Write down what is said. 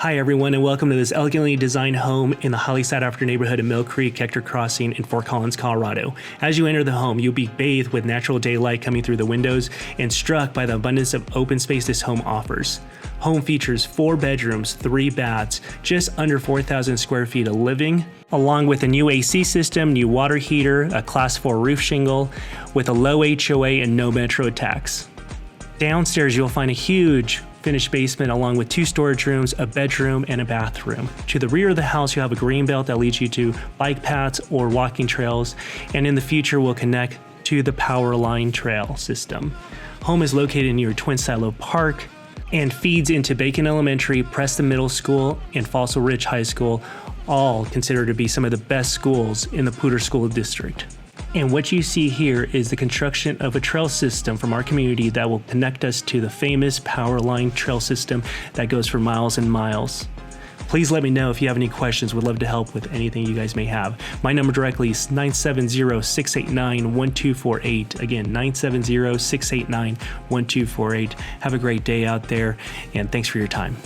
Hi everyone, and welcome to this elegantly designed home in the highly sought after neighborhood of Mill Creek, Hector Crossing in Fort Collins, Colorado. As you enter the home, you'll be bathed with natural daylight coming through the windows and struck by the abundance of open space this home offers. Home features 4 bedrooms, 3 baths, just under 4,000 square feet of living, along with a new AC system, new water heater, a Class 4 roof shingle, with a low HOA and no metro tax. Downstairs, you'll find a huge finished basement along with 2 storage rooms, a bedroom, and a bathroom. To the rear of the house, you have a greenbelt that leads you to bike paths or walking trails, and in the future will connect to the power line trail system. Home is located near Twin Silo Park and feeds into Bacon Elementary, Preston Middle School, and Fossil Ridge High School, all considered to be some of the best schools in the Poudre School District. And what you see here is the construction of a trail system from our community that will connect us to the famous power line trail system that goes for miles and miles. Please let me know if you have any questions. Would love to help with anything you guys may have. My number directly is 970-689-1248. Again, 970-689-1248. Have a great day out there, and thanks for your time.